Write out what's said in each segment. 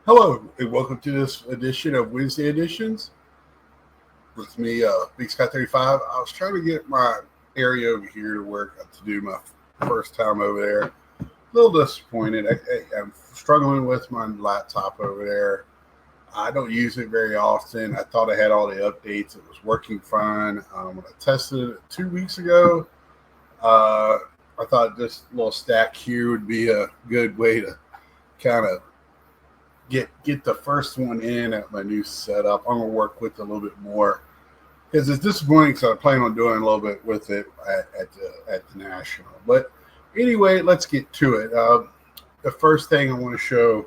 Hello, and welcome to this edition of Wednesday Editions with me, Big Sky 35. I was trying to get my area over here to work to do my first time over there. A little disappointed. I'm struggling with my laptop over there. I don't use it very often. I thought I had all the updates. It was working fine. When I tested it 2 weeks ago, I thought this little stack here would be a good way to kind of get the first one in at my new setup. I'm gonna work with it a little bit more because it's disappointing because I plan on doing a little bit with it at the national. But anyway, let's get to it. The first thing I want to show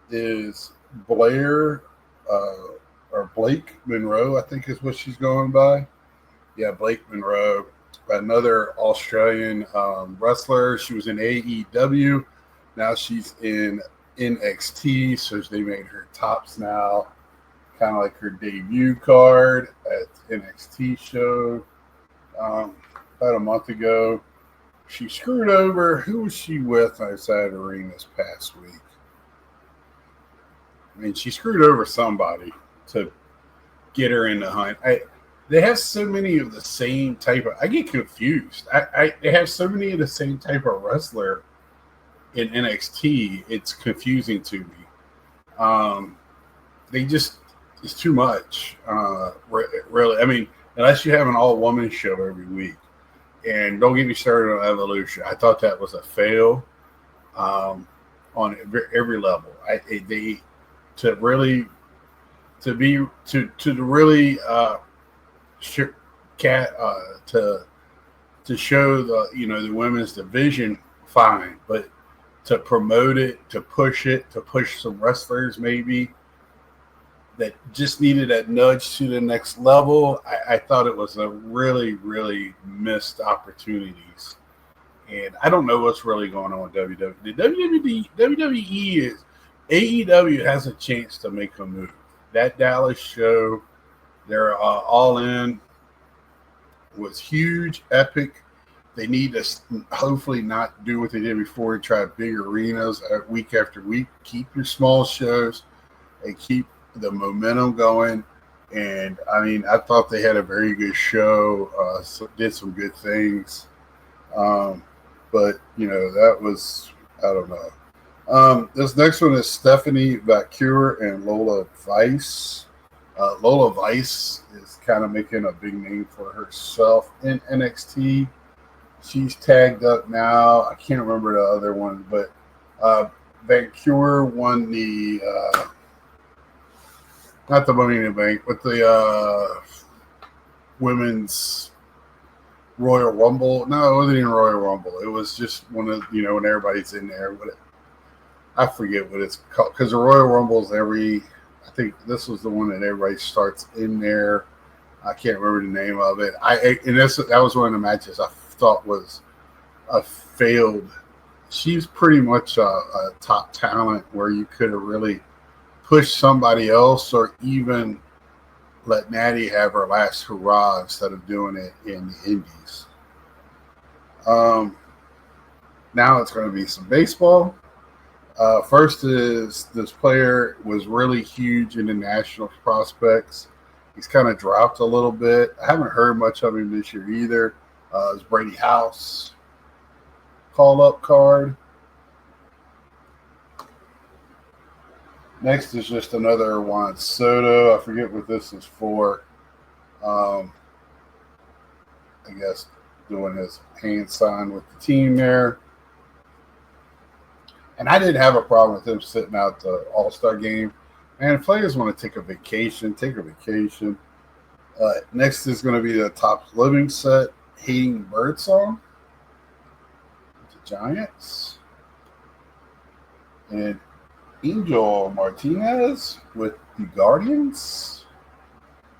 is Blair or Blake Monroe, I think is what she's going by. Yeah, Blake Monroe, another Australian wrestler. She was in AEW. Now she's in NXT, so they made her tops now, kind of like her debut card at NXT show about a month ago. She screwed over, who was she with outside the ring this past week? I mean, she screwed over somebody to get her in the hunt. They have so many of the same type of, I get confused. They have so many of the same type of wrestler in NXT, it's confusing to me. It's too much. Really, I mean, unless you have an all-woman show every week, and don't get me started on Evolution. I thought that was a fail on every level. To really show the women's division, fine, but to promote it, to push some wrestlers maybe that just needed that nudge to the next level. I thought it was a really, really missed opportunities. And I don't know what's really going on with WWE. The WWE is, AEW has a chance to make a move. That Dallas show, they're all in, was huge, epic. They need to hopefully not do what they did before and try big arenas week after week. Keep your small shows and keep the momentum going. And, I mean, I thought they had a very good show, did some good things. But, that was, I don't know. This next one is Stephanie Vacure and Lola Vice. Lola Vice is kind of making a big name for herself in NXT. She's tagged up now. I can't remember the other one, but Vancouver won the not the Money in the Bank, but the women's Royal Rumble. No, it wasn't even Royal Rumble. It was just one of when everybody's in there. But I forget what it's called because the Royal Rumble is I think this was the one that everybody starts in there. I can't remember the name of it. That was one of the matches I thought was a failed. She's pretty much a top talent where you could have really pushed somebody else or even let Natty have her last hurrah instead of doing it in the indies. Now it's going to be some baseball. First is this player was really huge in the national prospects. He's kind of dropped a little bit. I haven't heard much of him this year either. It's Brady House call-up card. Next is just another Juan Soto. I forget what this is for. I guess doing his hand sign with the team there. And I didn't have a problem with him sitting out the All-Star game. And if players want to take a vacation, take a vacation. Next is going to be the Top Living set. Hating Birdsong, the Giants, and Angel Martinez with the Guardians.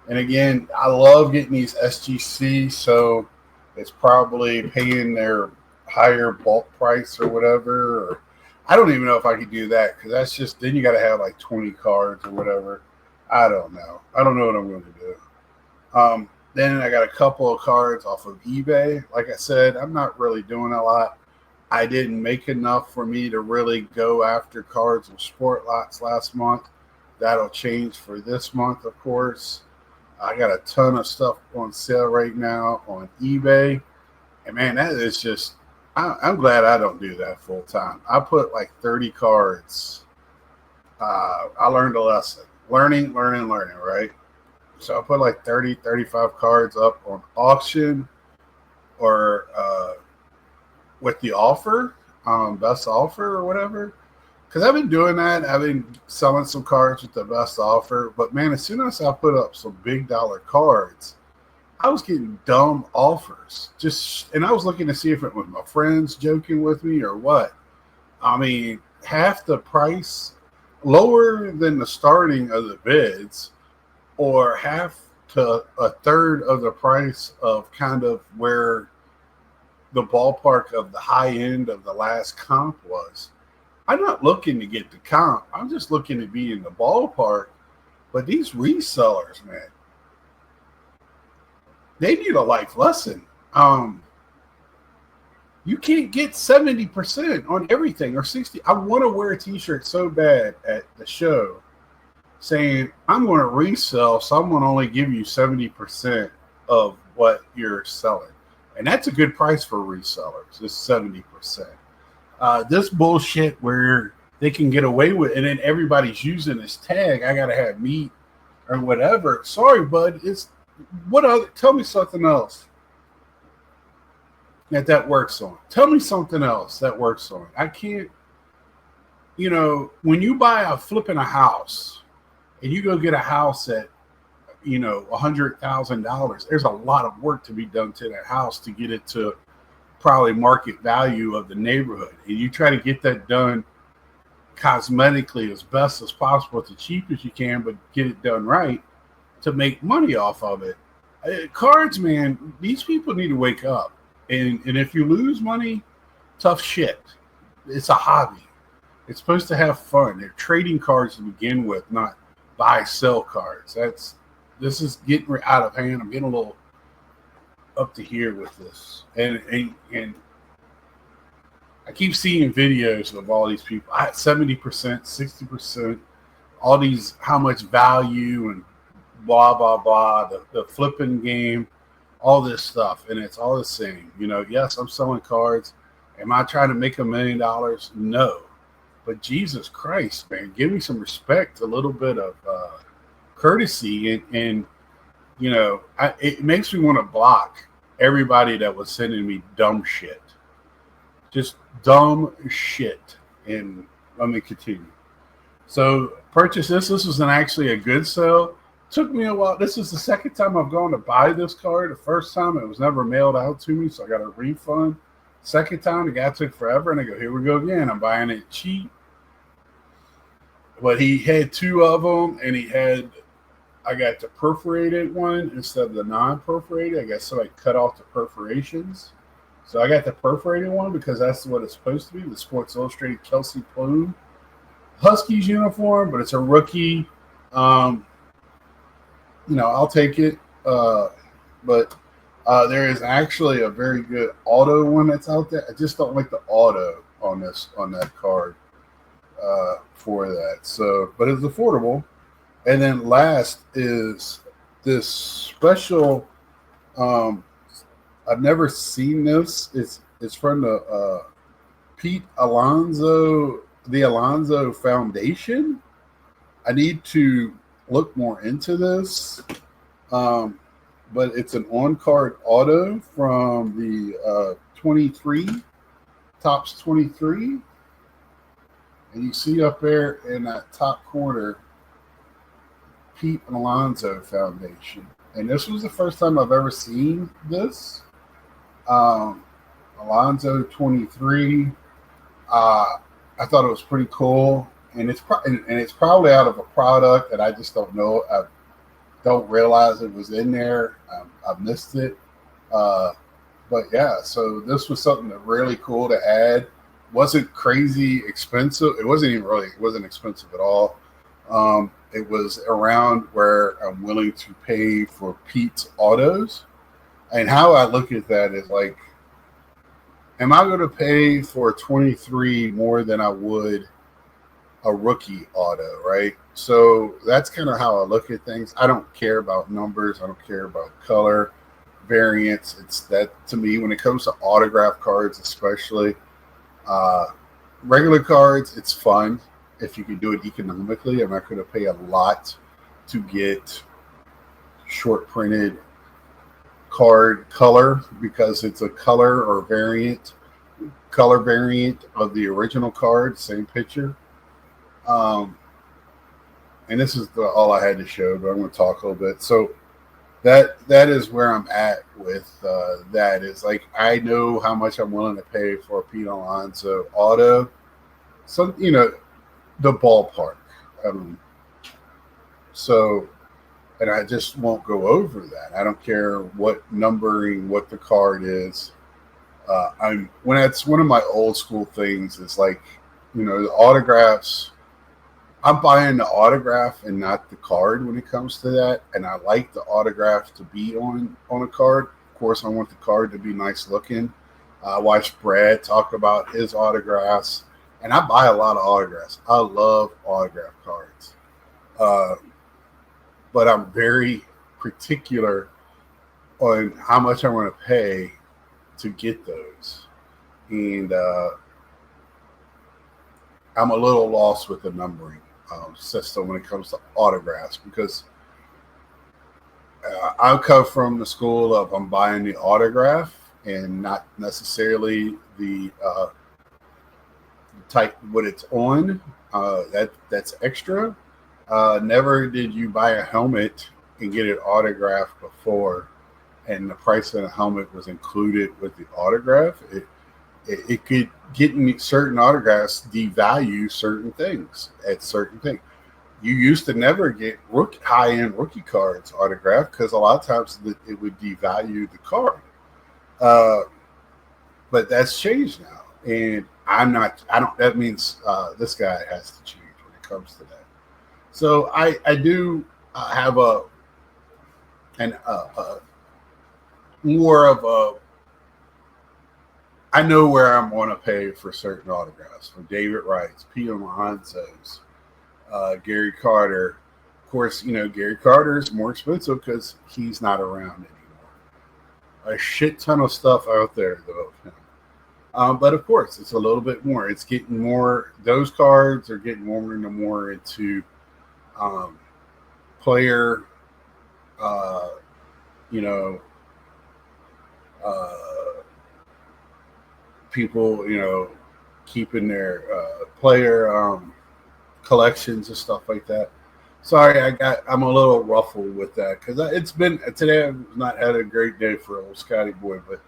And again, I love getting these SGC, so it's probably paying their higher bulk price or whatever. Or I don't even know if I could do that because that's just then you got to have like 20 cards or whatever. I don't know. I don't know what I'm going to do. Then I got a couple of cards off of eBay. Like I said, I'm not really doing a lot. I didn't make enough for me to really go after cards and sport lots last month. That'll change for this month, of course. I got a ton of stuff on sale right now on eBay. And man, that is just, I'm glad I don't do that full time. I put like 30 cards. I learned a lesson. Learning, right? So I put like 30, 35 cards up on auction or with the offer, best offer or whatever. Because I've been doing that. I've been selling some cards with the best offer. But man, as soon as I put up some big dollar cards, I was getting dumb offers. And I was looking to see if it was my friends joking with me or what. I mean, half the price, lower than the starting of the bids, or half to a third of the price of kind of where the ballpark of the high end of the last comp was. I'm not looking to get the comp. I'm just looking to be in the ballpark. But these resellers, man, they need a life lesson. You can't get 70% on everything or 60. I want to wear a t-shirt so bad at the show saying I'm going to resell, so I'm going to only give you 70% of what you're selling. And that's a good price for resellers, is 70%. This bullshit where they can get away with it and then everybody's using this tag, I got to have meat or whatever. Sorry, bud. Tell me something else that works on. Tell me something else that works on. I can't, when you buy flipping a house and you go get a house at, $100,000, there's a lot of work to be done to that house to get it to probably market value of the neighborhood. And you try to get that done cosmetically as best as possible, as cheap as you can, but get it done right to make money off of it. Cards, man, these people need to wake up. And if you lose money, tough shit. It's a hobby. It's supposed to have fun. They're trading cards to begin with, not buy, sell cards. This is getting out of hand. I'm getting a little up to here with this. And I keep seeing videos of all these people. 70%, 60%, all these, how much value and blah, blah, blah, the flipping game, all this stuff. And it's all the same. Yes, I'm selling cards. Am I trying to make $1 million? No. But Jesus Christ, man, give me some respect, a little bit of courtesy. And it makes me want to block everybody that was sending me dumb shit. Just dumb shit. And let me continue. So purchase this. This was actually a good sale. Took me a while. This is the second time I've gone to buy this card. The first time it was never mailed out to me, so I got a refund. Second time, the guy took forever, and I go, here we go again. I'm buying it cheap. But he had two of them, and I got the perforated one instead of the non-perforated. I guess somebody cut off the perforations. So I got the perforated one because that's what it's supposed to be, the Sports Illustrated Kelsey Plume Huskies uniform, but it's a rookie. I'll take it. But there is actually a very good auto one that's out there. I just don't like the auto on that card for that. So, but it's affordable. And then last is this special. I've never seen this. It's from the Pete Alonso, the Alonso Foundation. I need to look more into this. But it's an on-card auto from the 23, Topps 23. And you see up there in that top corner, Pete Alonso Foundation. And this was the first time I've ever seen this. Alonso 23. I thought it was pretty cool. And it's probably out of a product that I just don't know. I don't realize it was in there. I missed it. But yeah, so this was something that really cool to add. Wasn't crazy expensive. It wasn't expensive at all. It was around where I'm willing to pay for Pete's autos. And how I look at that is like, am I going to pay for a 23 more than I would a rookie auto, right? So that's kind of how I look at things. I don't care about numbers. I don't care about color, variants. It's that to me, when it comes to autograph cards, especially uh, regular cards, it's fun if you can do it economically. I'm not going to pay a lot to get short printed card color because it's a color variant of the original card, same picture. Um, and this is all I had to show, but I'm going to talk a little bit. So that is where I'm at with that. Is like I know how much I'm willing to pay for a Pete Alonso auto. Some the ballpark. Um, so and I just won't go over that. I don't care what numbering, what the card is. I'm when it's one of my old school things. Is like the autographs. I'm buying the autograph and not the card when it comes to that. And I like the autograph to be on a card. Of course, I want the card to be nice looking. I watched Brad talk about his autographs, and I buy a lot of autographs. I love autograph cards, but I'm very particular on how much I want to pay to get those, and I'm a little lost with the numbering system when it comes to autographs because I come from the school of I'm buying the autograph and not necessarily the type what it's on. That's extra. Never did you buy a helmet and get it autographed before, and the price of the helmet was included with the autograph. It could getting certain autographs devalue certain things at certain things. You used to never get high-end rookie cards autographed because a lot of times it would devalue the card. But that's changed now, and I'm not. I don't. That means this guy has to change when it comes to that. So I do have an more of a. I know where I'm going to pay for certain autographs for David Wrights, Pete Alonso's, Gary Carter. Of course, Gary Carter is more expensive because he's not around anymore. A shit ton of stuff out there though of him. But of course, it's a little bit more. It's getting more. Those cards are getting more and more into player, uh, you know, uh, people, keeping their player collections and stuff like that. Sorry, I'm a little ruffled with that because it's been today. I've not had a great day for old Scotty boy, but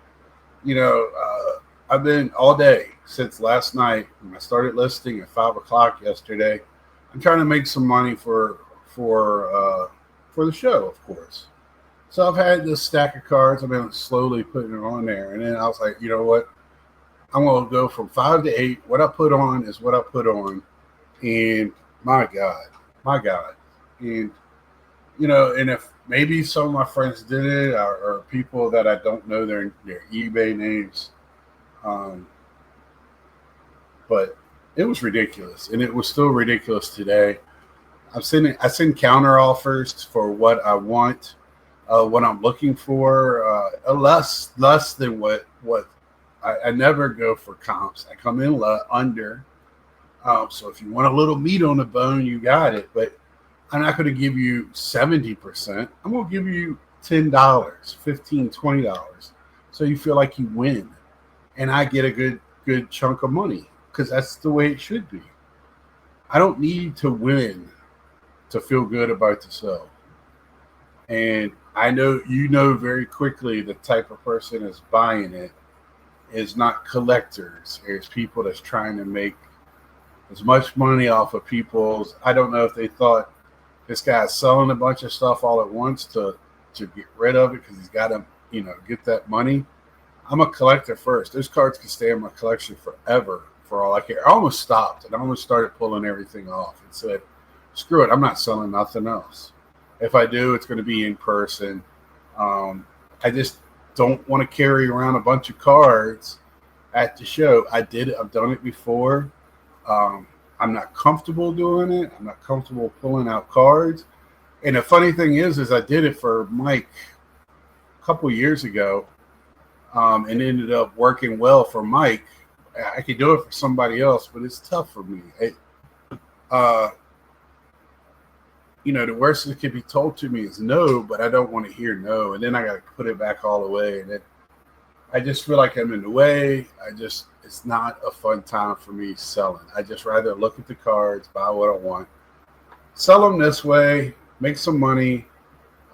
I've been all day since last night when I started listing at 5 o'clock yesterday. I'm trying to make some money for the show, of course. So I've had this stack of cards. I've been slowly putting it on there, and then I was like, you know what? I'm going to go from 5 to 8. What I put on is what I put on, and my God, and and if maybe some of my friends did it, or people that I don't know their eBay names, but it was ridiculous, and it was still ridiculous today. I send counter offers for what I want, what I'm looking for, less than what I never go for comps. I come in under. So if you want a little meat on the bone, you got it. But I'm not going to give you 70%. I'm going to give you $10, $15, $20. So you feel like you win. And I get a good chunk of money because that's the way it should be. I don't need to win to feel good about yourself. And I know very quickly the type of person that's buying it is not collectors. It's people that's trying to make as much money off of people's. I don't know if they thought this guy's selling a bunch of stuff all at once to get rid of it because he's got to, get that money. I'm a collector first. Those cards can stay in my collection forever for all I care. I almost stopped and I almost started pulling everything off and said, screw it, I'm not selling nothing else. If I do, it's going to be in person. I just don't want to carry around a bunch of cards at the show. I did it. I've done it before. Um, I'm not comfortable doing it. I'm not comfortable pulling out cards. And the funny thing is I did it for Mike a couple years ago, and ended up working well for Mike. I could do it for somebody else, but it's tough for me. Uh, the worst that could be told to me is no, but I don't want to hear no, and then I got to put it back all the way, and then I just feel like I'm in the way. It's not a fun time for me selling. I just rather look at the cards, buy what I want, sell them this way, make some money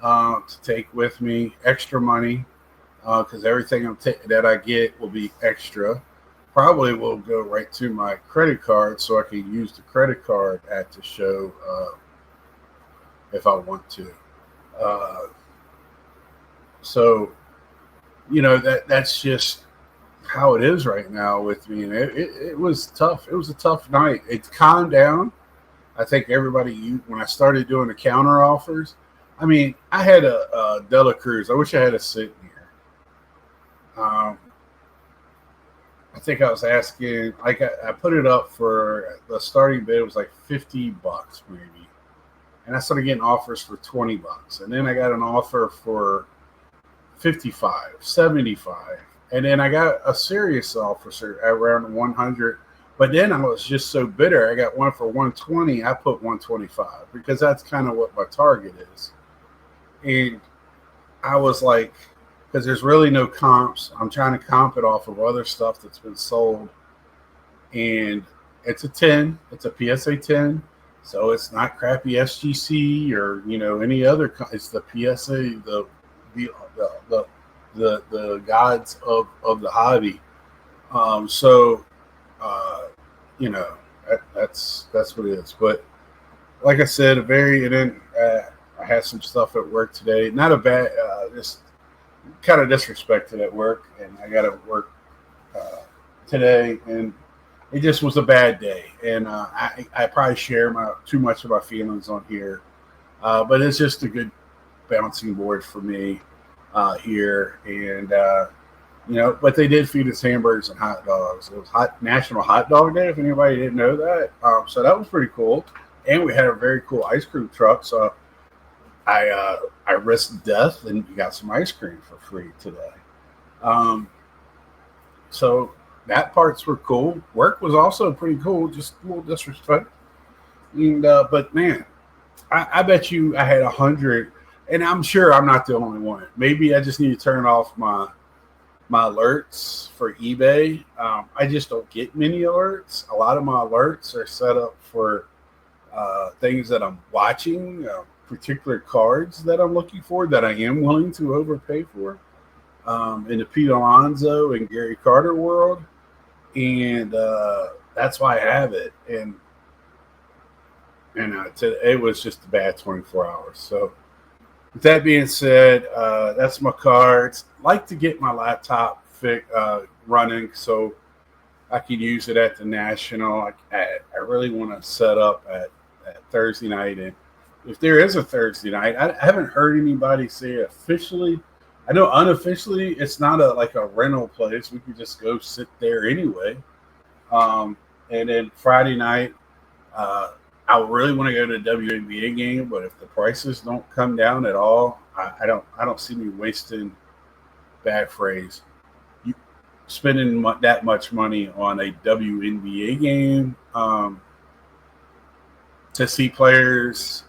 to take with me, extra money, because everything that I get will be extra. Probably will go right to my credit card, so I can use the credit card at the show if I want to. Uh, so, that's just how it is right now with me. And it was tough. It was a tough night. It calmed down. I think when I started doing the counter offers, I mean, I had a Dela Cruz. I wish I had a sitting here. I think I was asking, like I put it up for the starting bid. It was like $50 maybe. And I started getting offers for $20. And then I got an offer for 55, 75. And then I got a serious offer at around 100. But then I was just so bitter. I got one for 120. I put 125 because that's kind of what my target is. And I was like, because there's really no comps. I'm trying to comp it off of other stuff that's been sold. And it's a 10. It's a PSA 10. So it's not crappy SGC or, any other. It's the PSA, the gods of the hobby. That's what it is. But like I said, I had some stuff at work today. Not a bad, just kind of disrespected at work, and I got to work today, and it just was a bad day. And I probably share too much of my feelings on here, but it's just a good bouncing board for me here. And but they did feed us hamburgers and hot dogs. It was National Hot Dog Day, if anybody didn't know that. So that was pretty cool. And we had a very cool ice cream truck. So I risked death and got some ice cream for free today. So that parts were cool. Work was also pretty cool, just a little disrespect. And but man, I bet you I had 100, and I'm sure I'm not the only one. Maybe I just need to turn off my alerts for eBay. I just don't get many alerts. A lot of my alerts are set up for things that I'm watching, particular cards that I'm looking for that I am willing to overpay for in the Pete Alonso and Gary Carter world. And that's why I have it. And it was just a bad 24 hours. So with that being said, that's my cards. Like to get my laptop running so I can use it at the National. I really want to set up at Thursday night. And if there is a Thursday night, I haven't heard anybody say officially. I know unofficially it's not like a rental place. We could just go sit there anyway. And then Friday night, I really want to go to a WNBA game, but if the prices don't come down at all, I don't see me wasting, bad phrase, spending that much money on a WNBA game to see players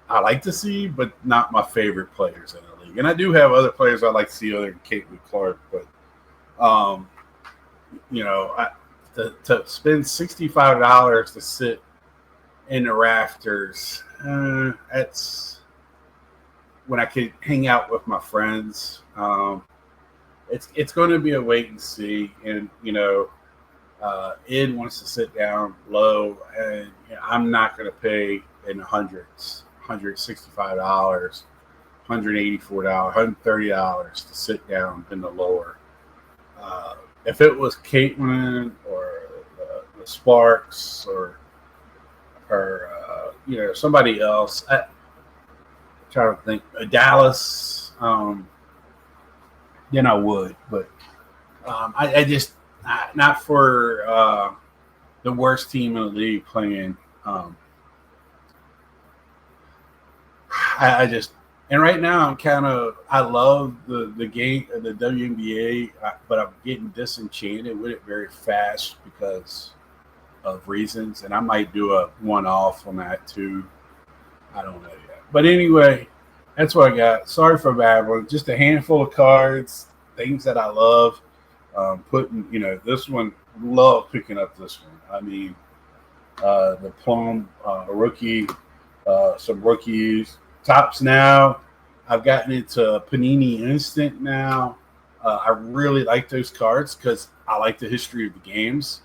I like to see, but not my favorite players in the league. And I do have other players I like to see other than Caitlin Clark, but to spend $65 to sit in the rafters, that's when I could hang out with my friends. It's going to be a wait and see. And, Ed wants to sit down low, and I'm not going to pay in the hundreds, $165, $184, $130 to sit down in the lower. If it was Caitlin or the Sparks or somebody else, I'm trying to think, Dallas, then I would. But I just not for the worst team in the league playing. I just and right now I'm I love the game the WNBA, but I'm getting disenchanted with it very fast because of reasons, and I might do a one-off on that too. I don't know yet, but anyway, that's what I got. Sorry for babbling. Just a handful of cards, things that I love. Putting, this one, love picking up this one. I mean, the Plum rookie, some rookies, tops now. I've gotten into Panini Instant now. I really like those cards because I like the history of the games.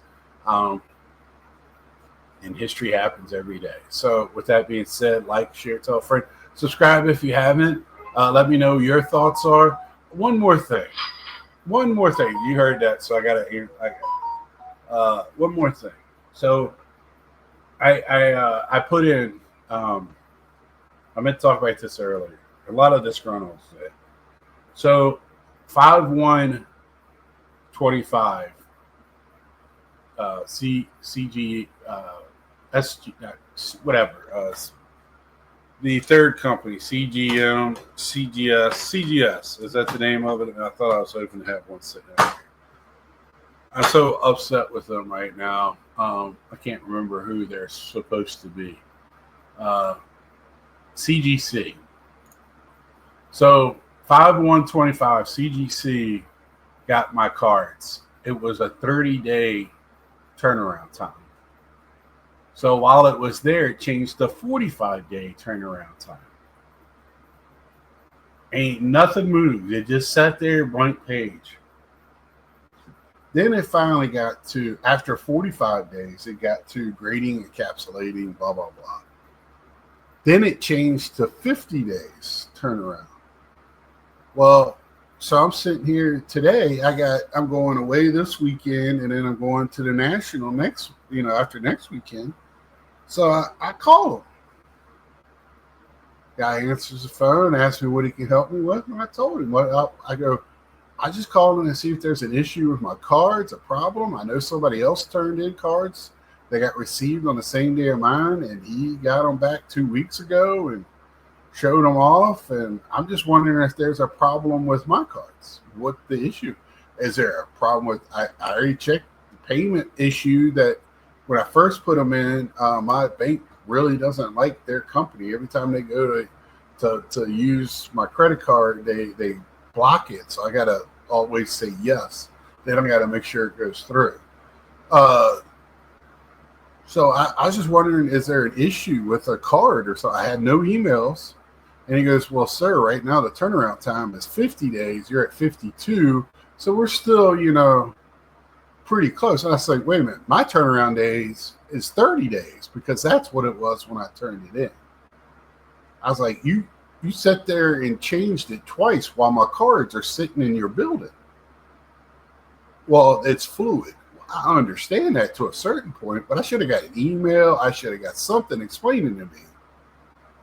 And history happens every day. So with that being said, like, share, tell a friend. Subscribe if you haven't. Let me know your thoughts are. One more thing. You heard that, so I got to one more thing. So I put in I meant to talk about this earlier. A lot of disgruntled today. So 5/1/25 CG SG whatever the third company CGS is that the name of it? And I thought I was hoping to have one sitting out here. I'm so upset with them right now. I can't remember who they're supposed to be. CGC. So 5/1/25 CGC got my cards. It was a 30-day turnaround time. So while it was there, it changed to 45-day turnaround time. Ain't nothing moved. It just sat there, blank page. Then it finally got to, after 45 days, it got to grading, encapsulating, blah, blah, blah. Then it changed to 50 days turnaround. Well, so I'm sitting here today. I'm going away this weekend, and then I'm going to the National after next weekend. So I call him. Guy answers the phone, asks me what he can help me with, and I told him what I go. I just called him to see if there's an issue with my cards, a problem. I know somebody else turned in cards. They got received on the same day of mine, and he got them back 2 weeks ago and showed them off. And I'm just wondering if there's a problem with my cards. What the issue? Is there a problem with? I already checked the payment issue that when I first put them in, my bank really doesn't like their company. Every time they go to use my credit card, they block it. So I got to always say yes. Then I got to make sure it goes through. So I was just wondering, is there an issue with a card or something? I had no emails. And he goes, well, sir, right now the turnaround time is 50 days. You're at 52. So we're still, pretty close. And I was like, wait a minute, my turnaround days is 30 days because that's what it was when I turned it in. I was like, you sat there and changed it twice while my cards are sitting in your building. Well, it's fluid. I understand that to a certain point, but I should have got an email. I should have got something explaining to me,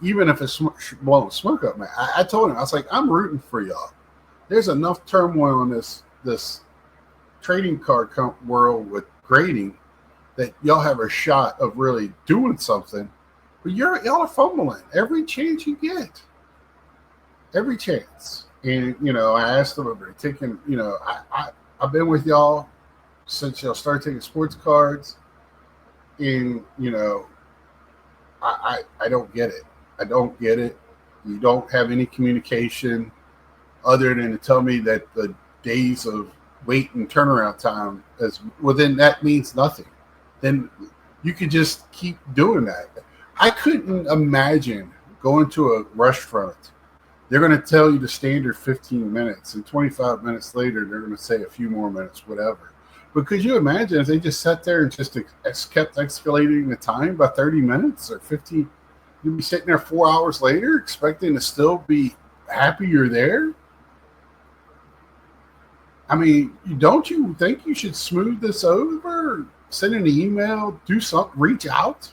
even if it's blowing smoke up, man. I told him, I was like, I'm rooting for y'all. There's enough turmoil in this trading card world with grading that y'all have a shot of really doing something, but y'all are fumbling every chance you get. Every chance. And, I asked them if they're taking, I've been with y'all since y'all started taking sports cards, and, I don't get it. I don't get it. You don't have any communication other than to tell me that the days of wait and turnaround time then that means nothing. Then you could just keep doing that. I couldn't imagine going to a restaurant. They're going to tell you the standard 15 minutes, and 25 minutes later, they're going to say a few more minutes, whatever. But could you imagine if they just sat there and just kept escalating the time by 30 minutes or 15? You'd be sitting there 4 hours later expecting to still be happy you're there? I mean, don't you think you should smooth this over? Send an email, do something, reach out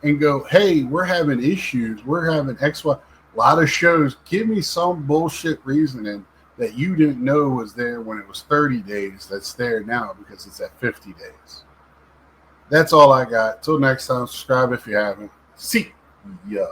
and go, hey, we're having issues. We're having X, Y. A lot of shows, give me some bullshit reasoning that you didn't know was there when it was 30 days that's there now because it's at 50 days. That's all I got. Till next time, subscribe if you haven't. See ya.